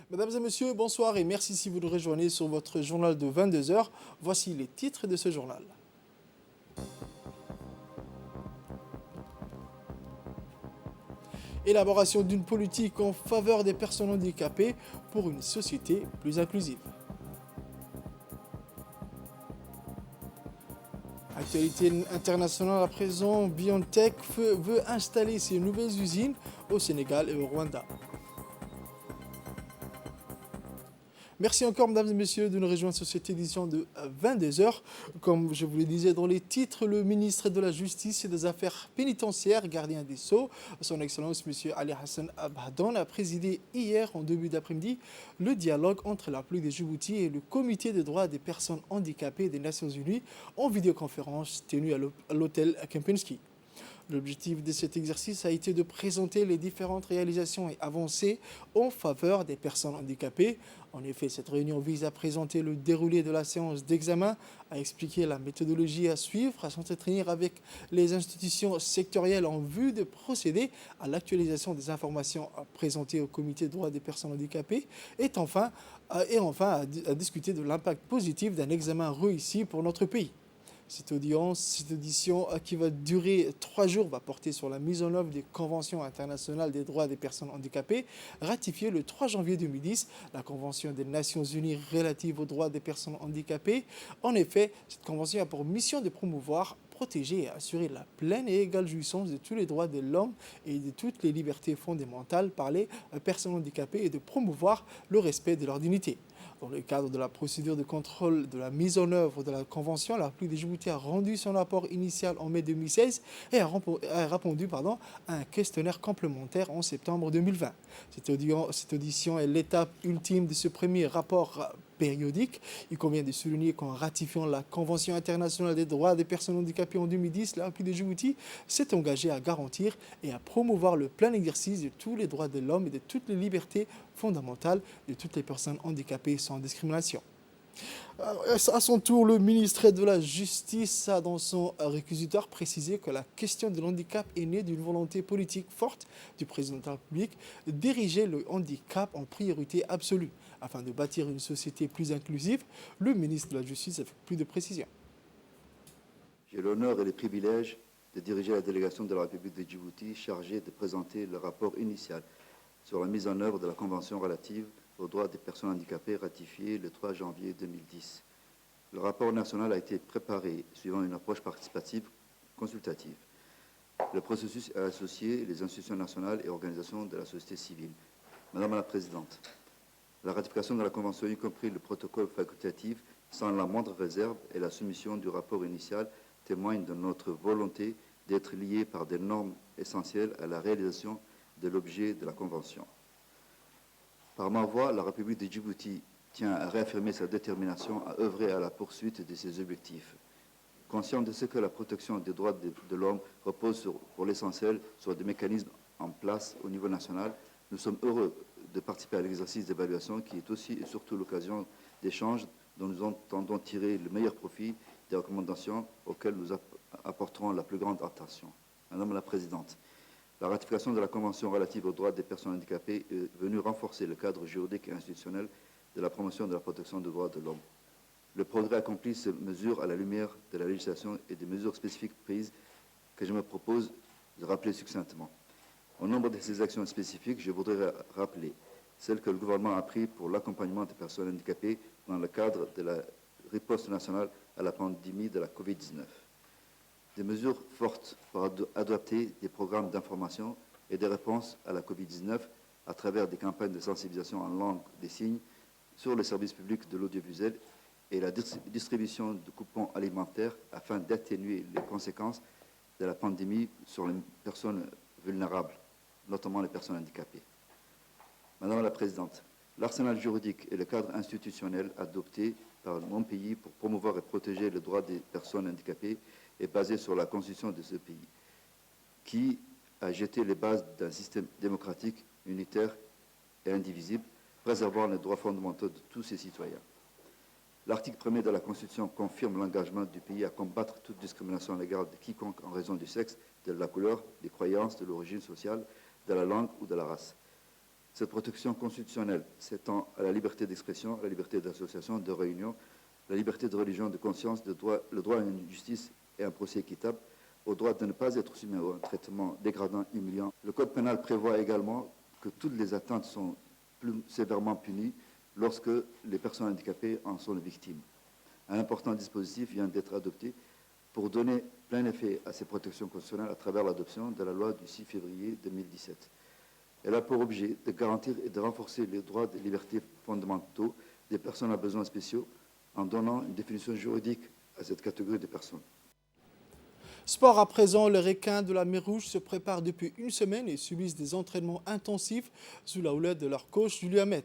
Mesdames et messieurs, bonsoir et merci si vous nous rejoignez sur votre journal de 22 heures. Voici les titres de ce journal. Élaboration d'une politique en faveur des personnes handicapées pour une société plus inclusive. Actualité internationale à présent, BioNTech veut installer ses nouvelles usines au Sénégal et au Rwanda. Merci encore, mesdames et messieurs, de nous rejoindre sur cette édition de 22 heures. Comme je vous le disais dans les titres, le ministre de la Justice et des Affaires pénitentiaires, gardien des Sceaux, son Excellence M. Ali Hassan Abhadan, a présidé hier, en début d'après-midi, le dialogue entre la République de Djibouti et le Comité des droits des personnes handicapées des Nations Unies en vidéoconférence tenue à l'hôtel Kempinski. L'objectif de cet exercice a été de présenter les différentes réalisations et avancées en faveur des personnes handicapées. En effet, cette réunion vise à présenter le déroulé de la séance d'examen, à expliquer la méthodologie à suivre, à s'entretenir avec les institutions sectorielles en vue de procéder à l'actualisation des informations présentées au Comité des droits des personnes handicapées et enfin à discuter de l'impact positif d'un examen réussi pour notre pays. Cette audition qui va durer 3 jours va porter sur la mise en œuvre des conventions internationales des droits des personnes handicapées, ratifiée le 3 janvier 2010, la Convention des Nations Unies relative aux droits des personnes handicapées. En effet, cette convention a pour mission de promouvoir, protéger et assurer la pleine et égale jouissance de tous les droits de l'homme et de toutes les libertés fondamentales par les personnes handicapées et de promouvoir le respect de leur dignité. Dans le cadre de la procédure de contrôle de la mise en œuvre de la Convention, la République de Djibouti a rendu son rapport initial en mai 2016 et a répondu à un questionnaire complémentaire en septembre 2020. Cette audition est l'étape ultime de ce premier rapport périodique. Il convient de souligner qu'en ratifiant la Convention internationale des droits des personnes handicapées en 2010, la République de Djibouti s'est engagée à garantir et à promouvoir le plein exercice de tous les droits de l'homme et de toutes les libertés fondamentales de toutes les personnes handicapées sans discrimination. À son tour, le ministre de la Justice a, dans son réquisitoire, précisé que la question de l'handicap est née d'une volonté politique forte du président de la République d'ériger le handicap en priorité absolue. Afin de bâtir une société plus inclusive, le ministre de la Justice a fait plus de précisions. J'ai l'honneur et le privilège de diriger la délégation de la République de Djibouti chargée de présenter le rapport initial sur la mise en œuvre de la Convention relative aux droits des personnes handicapées ratifiée le 3 janvier 2010. Le rapport national a été préparé suivant une approche participative consultative. Le processus a associé les institutions nationales et organisations de la société civile. Madame la Présidente, la ratification de la Convention, y compris le protocole facultatif, sans la moindre réserve et la soumission du rapport initial témoignent de notre volonté d'être liés par des normes essentielles à la réalisation de l'objet de la Convention. Par ma voix, la République de Djibouti tient à réaffirmer sa détermination à œuvrer à la poursuite de ses objectifs. Conscient de ce que la protection des droits de l'homme repose pour l'essentiel sur des mécanismes en place au niveau national, nous sommes heureux de participer à l'exercice d'évaluation qui est aussi et surtout l'occasion d'échanges dont nous entendons tirer le meilleur profit des recommandations auxquelles nous apporterons la plus grande attention. Madame la Présidente, la ratification de la Convention relative aux droits des personnes handicapées est venue renforcer le cadre juridique et institutionnel de la promotion de la protection des droits de l'homme. Le progrès accompli se mesure à la lumière de la législation et des mesures spécifiques prises que je me propose de rappeler succinctement. Au nombre de ces actions spécifiques, je voudrais rappeler celles que le gouvernement a prises pour l'accompagnement des personnes handicapées dans le cadre de la riposte nationale à la pandémie de la Covid-19. Des mesures fortes pour adopter des programmes d'information et des réponses à la Covid-19 à travers des campagnes de sensibilisation en langue des signes sur le service public de l'audiovisuel et la distribution de coupons alimentaires afin d'atténuer les conséquences de la pandémie sur les personnes vulnérables, notamment les personnes handicapées. Madame la Présidente, l'arsenal juridique et le cadre institutionnel adopté par mon pays pour promouvoir et protéger les droits des personnes handicapées est basé sur la Constitution de ce pays, qui a jeté les bases d'un système démocratique, unitaire et indivisible, préservant les droits fondamentaux de tous ses citoyens. L'article 1er de la Constitution confirme l'engagement du pays à combattre toute discrimination à l'égard de quiconque en raison du sexe, de la couleur, des croyances, de l'origine sociale, de la langue ou de la race. Cette protection constitutionnelle s'étend à la liberté d'expression, à la liberté d'association, de réunion, la liberté de religion, de conscience, le droit à une justice et un procès équitable, au droit de ne pas être soumis à un traitement dégradant, humiliant. Le Code pénal prévoit également que toutes les atteintes sont plus sévèrement punies lorsque les personnes handicapées en sont les victimes. Un important dispositif vient d'être adopté pour donner plein effet à ces protections constitutionnelles à travers l'adoption de la loi du 6 février 2017. Elle a pour objet de garantir et de renforcer les droits et libertés fondamentaux des personnes à besoins spéciaux en donnant une définition juridique à cette catégorie de personnes. Sport à présent, les requins de la mer Rouge se préparent depuis une semaine et subissent des entraînements intensifs sous la houlette de leur coach Julien Met.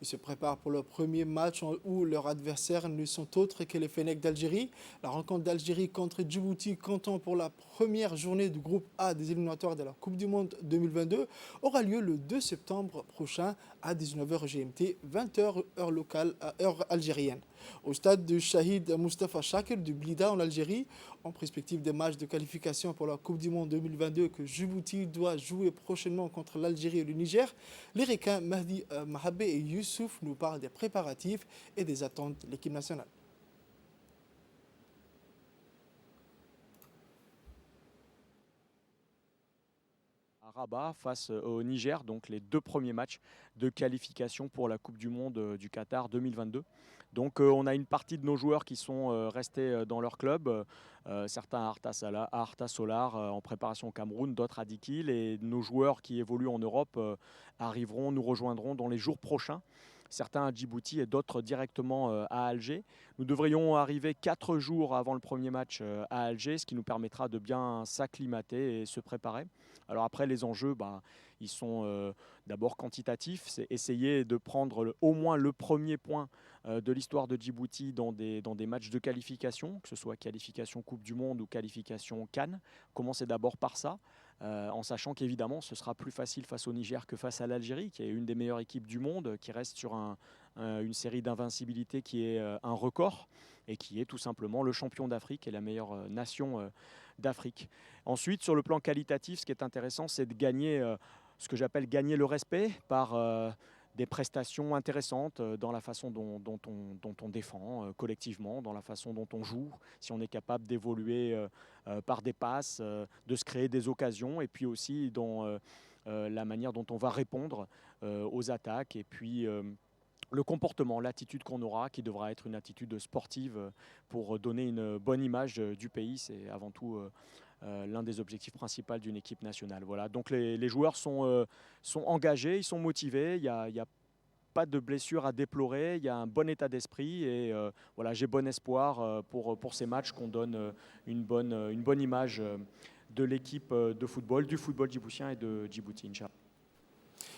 Ils se préparent pour leur premier match où leurs adversaires ne sont autres que les Fennecs d'Algérie. La rencontre d'Algérie contre Djibouti, comptant pour la première journée du groupe A des éliminatoires de la Coupe du Monde 2022, aura lieu le 2 septembre prochain à 19h GMT, 20h heure locale, heure algérienne. Au stade du Shahid Mustafa Shakir du Blida en Algérie, en perspective des matchs de qualification pour la Coupe du Monde 2022 que Djibouti doit jouer prochainement contre l'Algérie et le Niger, les requins Mahdi Mahabé et Youssouf nous parlent des préparatifs et des attentes de l'équipe nationale. Rabat face au Niger, donc les deux premiers matchs de qualification pour la Coupe du Monde du Qatar 2022. Donc on a une partie de nos joueurs qui sont restés dans leur club, certains à Arta Solar en préparation au Cameroun, d'autres à Dikil, et nos joueurs qui évoluent en Europe nous rejoindront dans les jours prochains. Certains à Djibouti et d'autres directement à Alger. Nous devrions arriver 4 jours avant le premier match à Alger, ce qui nous permettra de bien s'acclimater et se préparer. Alors après, les enjeux, ils sont d'abord quantitatifs. C'est essayer de prendre au moins le premier point de l'histoire de Djibouti dans des matchs de qualification, que ce soit qualification Coupe du Monde ou qualification Cannes. Commencer d'abord par ça. En sachant qu'évidemment ce sera plus facile face au Niger que face à l'Algérie, qui est une des meilleures équipes du monde, qui reste sur une série d'invincibilité qui est un record et qui est tout simplement le champion d'Afrique et la meilleure nation d'Afrique. Ensuite, sur le plan qualitatif, ce qui est intéressant, c'est de gagner ce que j'appelle gagner le respect par des prestations intéressantes dans la façon dont on défend collectivement, dans la façon dont on joue, si on est capable d'évoluer par des passes, de se créer des occasions, et puis aussi dans la manière dont on va répondre aux attaques, et puis le comportement, l'attitude qu'on aura, qui devra être une attitude sportive pour donner une bonne image du pays. C'est avant tout l'un des objectifs principaux d'une équipe nationale. Voilà. Donc les joueurs sont engagés, ils sont motivés, il y a pas de blessures à déplorer, il y a un bon état d'esprit et voilà, j'ai bon espoir pour ces matchs qu'on donne une bonne image de l'équipe de football, du football djiboutien et de Djibouti, Inch'Allah.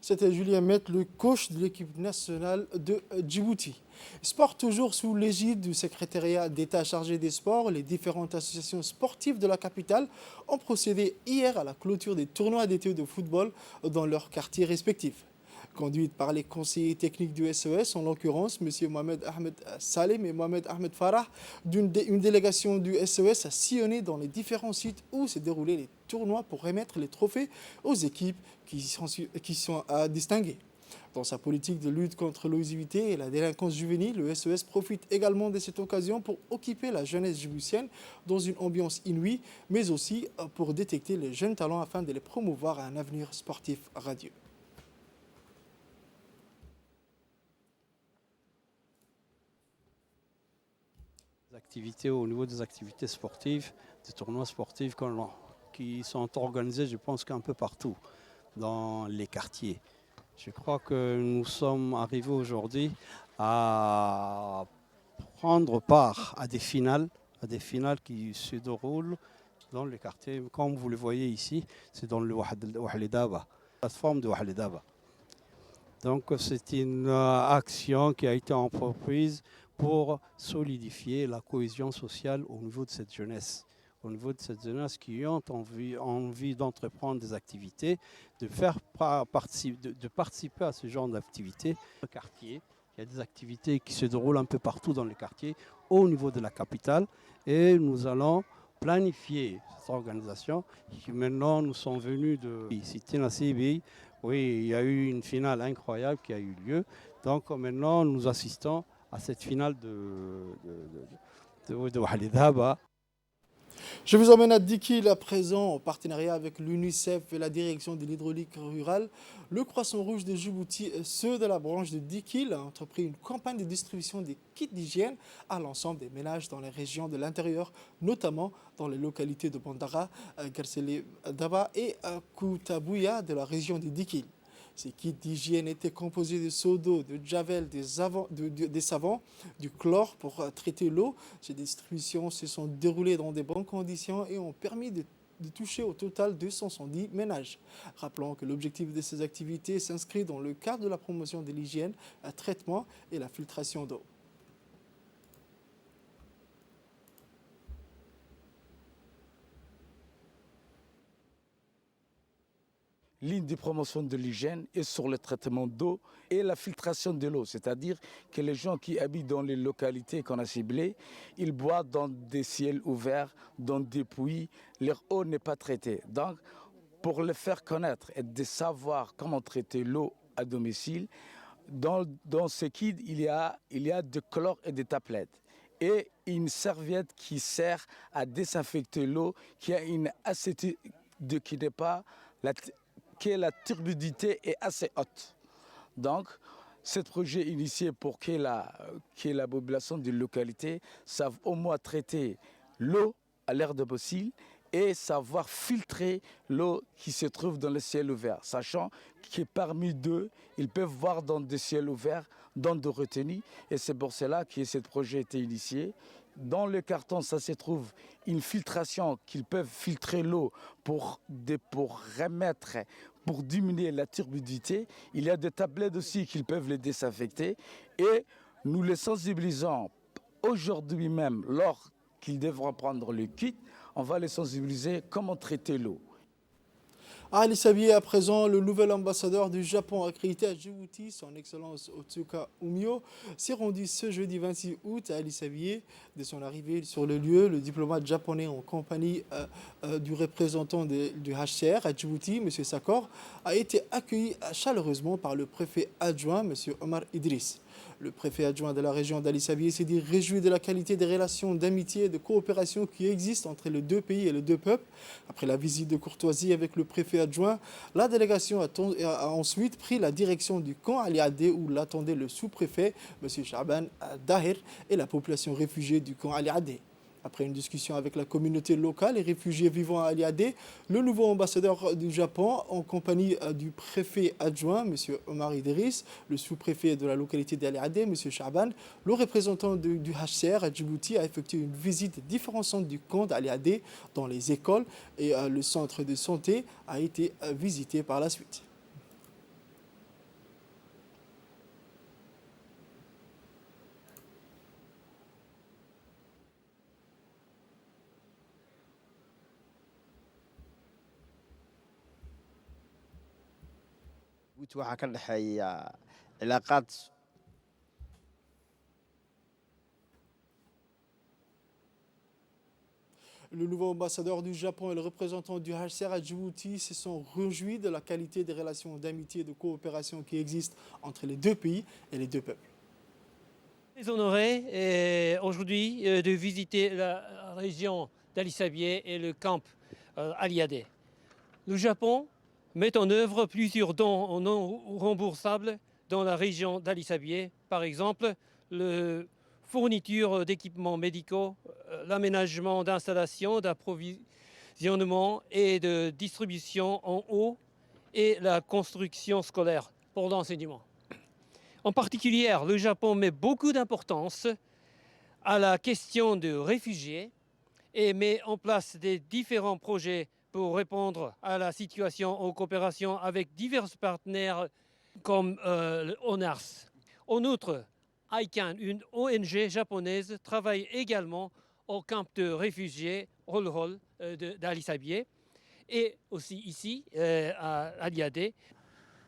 C'était Julien Met, le coach de l'équipe nationale de Djibouti. Sport toujours sous l'égide du secrétariat d'État chargé des sports. Les différentes associations sportives de la capitale ont procédé hier à la clôture des tournois d'été de football dans leurs quartiers respectifs. Conduite par les conseillers techniques du SES, en l'occurrence M. Mohamed Ahmed Salem et Mohamed Ahmed Farah, une délégation du SES a sillonné dans les différents sites où s'est déroulé les tournois pour remettre les trophées aux équipes qui sont à distinguer. Dans sa politique de lutte contre l'oisiveté et la délinquance juvénile, le SES profite également de cette occasion pour occuper la jeunesse djiboutienne dans une ambiance inouïe, mais aussi pour détecter les jeunes talents afin de les promouvoir à un avenir sportif radieux. Activités au niveau des activités sportives, des tournois sportifs qui sont organisés, je pense qu'un peu partout dans les quartiers. Je crois que nous sommes arrivés aujourd'hui à prendre part à des finales qui se déroulent dans les quartiers. Comme vous le voyez ici, c'est dans le Wahlidaba, la plateforme de Wahlidaba. Donc c'est une action qui a été entreprise pour solidifier la cohésion sociale au niveau de cette jeunesse. Au niveau de cette jeunesse qui ont envie d'entreprendre des activités, de participer à ce genre d'activités. Dans le quartier, il y a des activités qui se déroulent un peu partout dans les quartiers, au niveau de la capitale, et nous allons planifié cette organisation. Maintenant, nous sommes venus de Cité Nassibi. Oui, il y a eu une finale incroyable qui a eu lieu. Donc maintenant, nous assistons à cette finale de Wali Dhaba. Je vous emmène à Dikil à présent, en partenariat avec l'UNICEF et la direction de l'hydraulique rurale. Le Croissant Rouge de Djibouti et ceux de la branche de Dikil ont entrepris une campagne de distribution des kits d'hygiène à l'ensemble des ménages dans les régions de l'intérieur, notamment dans les localités de Bandara, Garsele Daba et Koutabouya de la région de Dikil. Ces kits d'hygiène étaient composés de seaux d'eau, de javel, des savons, du chlore pour traiter l'eau. Ces distributions se sont déroulées dans de bonnes conditions et ont permis de toucher au total 270 ménages. Rappelons que l'objectif de ces activités s'inscrit dans le cadre de la promotion de l'hygiène, le traitement et la filtration d'eau. Ligne de promotion de l'hygiène est sur le traitement d'eau et la filtration de l'eau. C'est-à-dire que les gens qui habitent dans les localités qu'on a ciblées, ils boivent dans des ciels ouverts, dans des puits. Leur eau n'est pas traitée. Donc, pour le faire connaître et de savoir comment traiter l'eau à domicile, dans ce kit, il y a de chlore et des tablettes. Et une serviette qui sert à désinfecter l'eau, qui a une acétite qui n'est pas... la turbidité est assez haute. Donc, ce projet initié pour que la population de localité sache au moins traiter l'eau à l'air de possible et savoir filtrer l'eau qui se trouve dans le ciel ouvert, sachant que parmi deux, ils peuvent voir dans des ciels ouverts, dans des retenues, et c'est pour cela que ce projet a été initié. Dans le carton, ça se trouve une filtration qu'ils peuvent filtrer l'eau pour diminuer la turbidité. Il y a des tablettes aussi qu'ils peuvent les désinfecter. Et nous les sensibilisons aujourd'hui même, lors qu'ils devront prendre le kit, on va les sensibiliser comment traiter l'eau. À Ali Sabié, à présent, le nouvel ambassadeur du Japon accrédité à Djibouti, son Excellence Otsuka Umio, s'est rendu ce jeudi 26 août à Ali Sabié. Dès son arrivée sur le lieu, le diplomate japonais en compagnie du représentant du HCR à Djibouti, M. Sakor, a été accueilli chaleureusement par le préfet adjoint, M. Omar Idriss. Le préfet adjoint de la région d'Ali Sabié s'est dit réjoui de la qualité des relations d'amitié et de coopération qui existent entre les deux pays et les deux peuples. Après la visite de courtoisie avec le préfet adjoint, la délégation a ensuite pris la direction du camp Ali Adé où l'attendait le sous-préfet, M. Shaban Dahir, et la population réfugiée du camp Ali Adé. Après une discussion avec la communauté locale et réfugiés vivant à Ali Adé, le nouveau ambassadeur du Japon, en compagnie du préfet adjoint, M. Omar Idriss, le sous-préfet de la localité d'Ali Adé, M. Shaban, le représentant du HCR à Djibouti, a effectué une visite des différents centres du camp d'Ali Adé dans les écoles et le centre de santé a été visité par la suite. waxaa ka dhexeeya cilaaqaad Le nouveau ambassadeur du Japon et le représentant du HCR à Djibouti se sont réjouis de la qualité des relations d'amitié et de coopération qui existent entre les deux pays et les deux peuples. Très honoré aujourd'hui de visiter la région d'Ali Sabié et le camp Ali Adé. Le Japon met en œuvre plusieurs dons non remboursables dans la région d'Ali Sabié, par exemple la fourniture d'équipements médicaux, l'aménagement d'installations d'approvisionnement et de distribution en eau et la construction scolaire pour l'enseignement. En particulier, le Japon met beaucoup d'importance à la question des réfugiés et met en place des différents projets pour répondre à la situation en coopération avec divers partenaires comme le ONARS. En outre, ICANN, une ONG japonaise, travaille également au camp de réfugiés Holhol d'Ali Sabié et aussi ici à Ali Adé.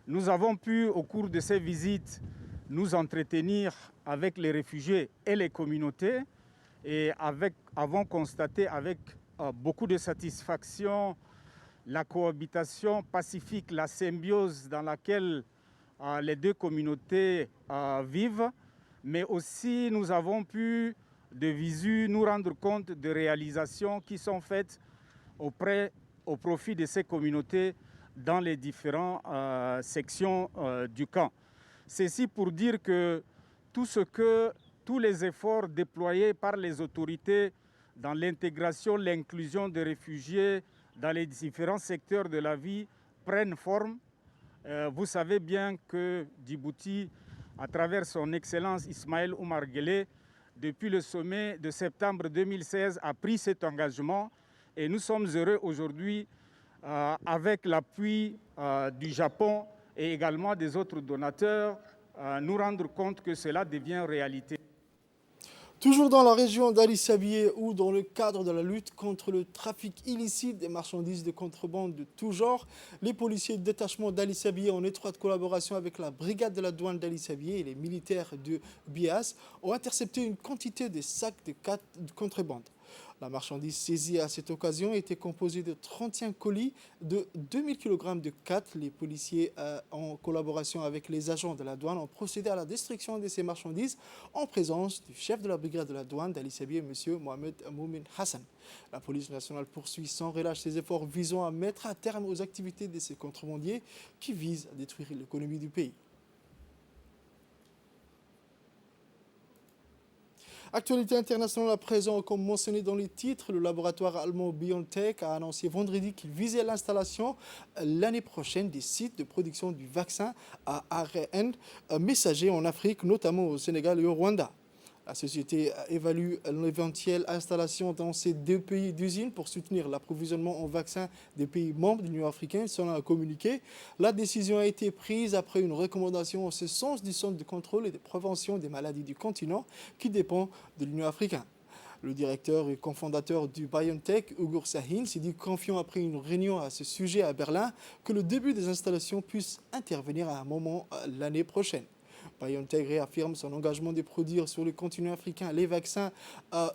Nous avons pu, au cours de ces visites, nous entretenir avec les réfugiés et les communautés et avons constaté avec beaucoup de satisfaction la cohabitation pacifique, la symbiose dans laquelle les deux communautés vivent, mais aussi nous avons pu de visu nous rendre compte de réalisations qui sont faites au profit de ces communautés dans les différentes sections du camp. Ceci pour dire que tous les efforts déployés par les autorités dans l'intégration, l'inclusion des réfugiés dans les différents secteurs de la vie prennent forme. Vous savez bien que Djibouti, à travers son Excellence Ismaël Omar Guelleh, depuis le sommet de septembre 2016, a pris cet engagement et nous sommes heureux aujourd'hui, avec l'appui du Japon et également des autres donateurs, nous rendre compte que cela devient réalité. Toujours dans la région d'Ali Sabié ou dans le cadre de la lutte contre le trafic illicite des marchandises de contrebande de tout genre, les policiers de détachement d'Ali Sabié, en étroite collaboration avec la brigade de la douane d'Ali Sabié et les militaires de BIAS, ont intercepté une quantité de sacs de contrebande. La marchandise saisie à cette occasion était composée de 31 colis de 2000 kg de khat. Les policiers, en collaboration avec les agents de la douane, ont procédé à la destruction de ces marchandises en présence du chef de la brigade de la douane d'Ali Sabié, M. Mohamed Moumin Hassan. La police nationale poursuit sans relâche ses efforts visant à mettre à terme aux activités de ces contrebandiers qui visent à détruire l'économie du pays. Actualité internationale à présent, comme mentionné dans les titres, le laboratoire allemand BioNTech a annoncé vendredi qu'il visait l'installation l'année prochaine des sites de production du vaccin à ARN messager en Afrique, notamment au Sénégal et au Rwanda. La société évalue l'éventuelle installation dans ces deux pays d'usine pour soutenir l'approvisionnement en vaccins des pays membres de l'Union africaine, selon un communiqué. La décision a été prise après une recommandation en ce sens du Centre de contrôle et de prévention des maladies du continent qui dépend de l'Union africaine. Le directeur et cofondateur du BioNTech, Ugur Sahin, s'est dit confiant après une réunion à ce sujet à Berlin que le début des installations puisse intervenir à un moment l'année prochaine. BioNTech réaffirme son engagement de produire sur le continent africain les vaccins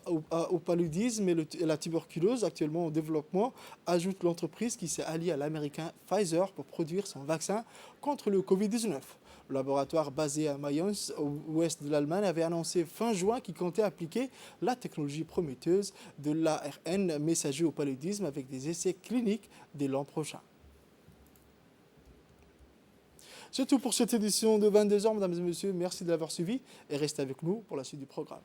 au paludisme et la tuberculose actuellement en développement, ajoute l'entreprise qui s'est alliée à l'américain Pfizer pour produire son vaccin contre le Covid-19. Le laboratoire basé à Mayence, au ouest de l'Allemagne, avait annoncé fin juin qu'il comptait appliquer la technologie prometteuse de l'ARN messager au paludisme avec des essais cliniques dès l'an prochain. C'est tout pour cette édition de 22h, mesdames et messieurs. Merci de l'avoir suivi et restez avec nous pour la suite du programme.